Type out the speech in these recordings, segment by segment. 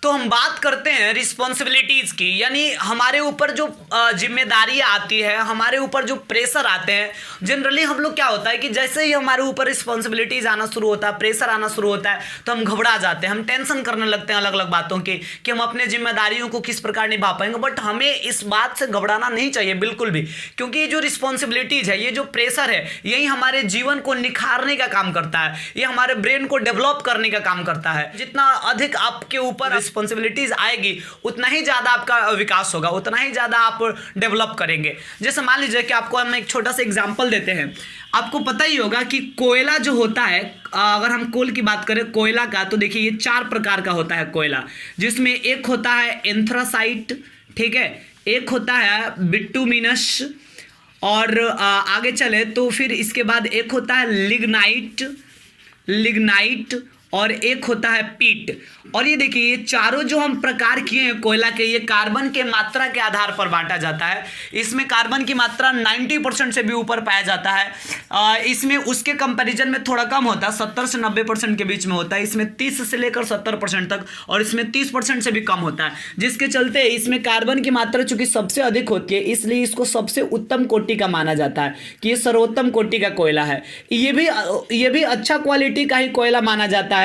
तो हम बात करते हैं रिस्पॉन्सिबिलिटीज की, यानी हमारे ऊपर जो जिम्मेदारियां आती है, हमारे ऊपर जो प्रेशर आते हैं। जनरली हम लोग क्या होता है कि जैसे ही हमारे ऊपर रिस्पॉन्सिबिलिटीज आना शुरू होता है, प्रेशर आना शुरू होता है, तो हम घबरा जाते हैं, हम टेंशन करने लगते हैं अलग अलग बातों की कि हम अपने जिम्मेदारियों को किस प्रकार निभा पाएंगे। बट हमें इस बात से घबराना नहीं चाहिए बिल्कुल भी, क्योंकि ये जो रिस्पॉन्सिबिलिटीज है, ये जो प्रेशर है, यही हमारे जीवन को निखारने का काम करता है, ये हमारे ब्रेन को डेवलप करने का काम करता है। जितना अधिक आपके ऊपर रिस्पॉन्सिबिलिटीज आएगी, उतना ही ज्यादा आपका विकास होगा, उतना ही ज्यादा आप डेवलप करेंगे। जैसे मान लीजिए कि आपको हम एक छोटा सा एग्जांपल देते हैं। आपको पता ही होगा कि कोयला जो होता है, अगर हम कोल की बात करें कोयला का, तो देखिए ये 4 प्रकार का होता है कोयला, जिसमें एक होता है एंथ्रासाइट, ठीक है, एक होता है बिटुमिनस, और आगे चले तो फिर इसके बाद एक होता है लिग्नाइट और एक होता है पीट। और ये देखिए ये चारों जो हम प्रकार किए हैं कोयला के, ये कार्बन के मात्रा के आधार पर बांटा जाता है। इसमें कार्बन की मात्रा 90% से भी ऊपर पाया जाता है। इसमें उसके कंपैरिजन में थोड़ा कम होता है, 70 से 90% के बीच में होता है। इसमें 30 से लेकर 70% तक, और इसमें 30% से भी कम होता है, जिसके चलते इसमें कार्बन की मात्रा चूंकि सबसे अधिक होती है, इसलिए इसको सबसे उत्तम कोटि का माना जाता है कि ये सर्वोत्तम कोटि का कोयला है। ये भी अच्छा क्वालिटी का ही कोयला माना जाता है,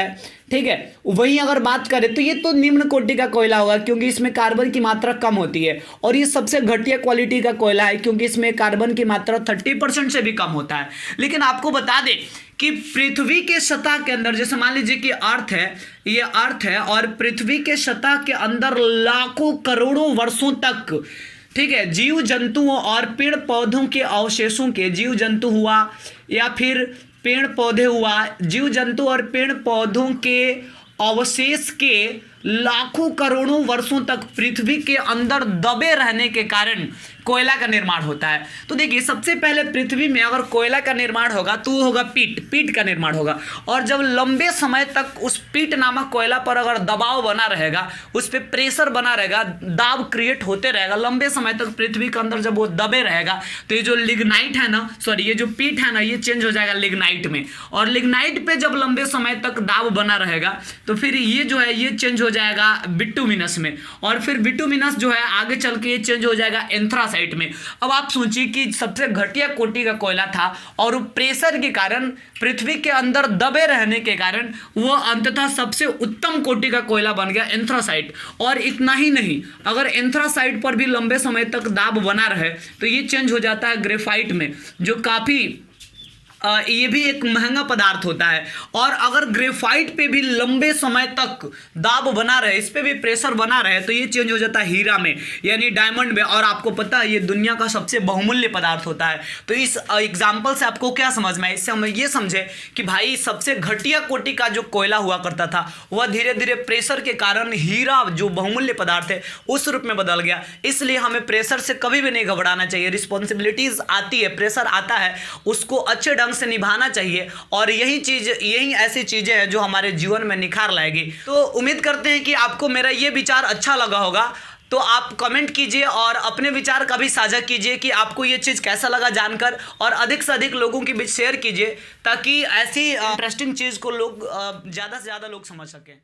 ठीक है। वहीं अगर बात करें तो ये तो निम्न कोटि का कोयला होगा, क्योंकि इसमें कार्बन की मात्रा कम होती है। और ये सबसे घटिया क्वालिटी का कोयला है, क्योंकि इसमें कार्बन की मात्रा 30% से भी कम होता है। लेकिन आपको बता दें कि पृथ्वी के सतह के अंदर, जैसे मान लीजिए कि अर्थ है, ये अर्थ है, और पृथ्वी के सतह के अंदर लाखों करोड़ों वर्षों तक, ठीक है, जीव जंतुओं और पेड़ पौधों के अवशेषों के, जीव जंतु हुआ या फिर पेड़ पौधे हुआ, जीव जंतु और पेड़ पौधों के अवशेष के लाखों करोड़ों वर्षों तक पृथ्वी के अंदर दबे रहने के कारण कोयला का निर्माण होता है। तो देखिए सबसे पहले पृथ्वी में अगर कोयला का निर्माण होगा तो वो होगा पीट का निर्माण होगा। और जब लंबे समय तक उस पीट नामक कोयला पर अगर दबाव बना रहेगा, उस पर प्रेशर बना रहेगा, दाब क्रिएट होते रहेगा लंबे समय तक पृथ्वी के अंदर, जब वो दबे रहेगा तो ये जो लिग्नाइट है ना, सॉरी ये जो पीट है ना, ये चेंज हो जाएगा लिग्नाइट में। और लिग्नाइट पे जब लंबे समय तक दाब बना रहेगा तो फिर ये जो है ये चेंज हो जाएगा बिटुमिनस में, और फिर बिटुमिनस जो है आगे चल के ये चेंज हो जाएगा एंथ्रासाइट में। अब आप सोचिए कि सबसे घटिया कोटि का कोयला था और प्रेशर के कारण, पृथ्वी के अंदर दबे रहने के कारण वो अंततः सबसे उत्तम कोटि का कोयला बन गया एंथ्रासाइट। और इतना ही नहीं, अगर एंथ्रासाइट पर भी लंबे समय तक दाब बना रहे तो ये चेंज हो जाता है ग्रेफाइट में, जो काफी ये भी एक महंगा पदार्थ होता है। और अगर ग्रेफाइट पे भी लंबे समय तक दाब बना रहे, इस पे भी प्रेशर बना रहे, तो ये चेंज हो जाता है हीरा में, यानी डायमंड में। और आपको पता है ये दुनिया का सबसे बहुमूल्य पदार्थ होता है। तो इस एग्जाम्पल से आपको क्या समझ में है? इससे हम ये समझे कि भाई सबसे घटिया कोटि का जो कोयला हुआ करता था वह धीरे धीरे प्रेशर के कारण हीरा जो बहुमूल्य पदार्थ है उस रूप में बदल गया। इसलिए हमें प्रेशर से कभी भी नहीं घबराना चाहिए। रिस्पॉन्सिबिलिटीज आती है, प्रेशर आता है, उसको अच्छे ढंग से निभाना चाहिए। और यही ऐसी चीजें हैं जो हमारे जीवन में निखार लाएगी। तो उम्मीद करते हैं कि आपको मेरा ये विचार अच्छा लगा होगा। तो आप कमेंट कीजिए और अपने विचार का भी साझा कीजिए कि आपको ये चीज़ कैसा लगा जानकर, और अधिक से अधिक लोगों के बीच शेयर कीजिए ताकि ऐसी इंटरेस्टिंग चीज़ को लोग ज़्यादा से ज़्यादा लोग समझ सकें।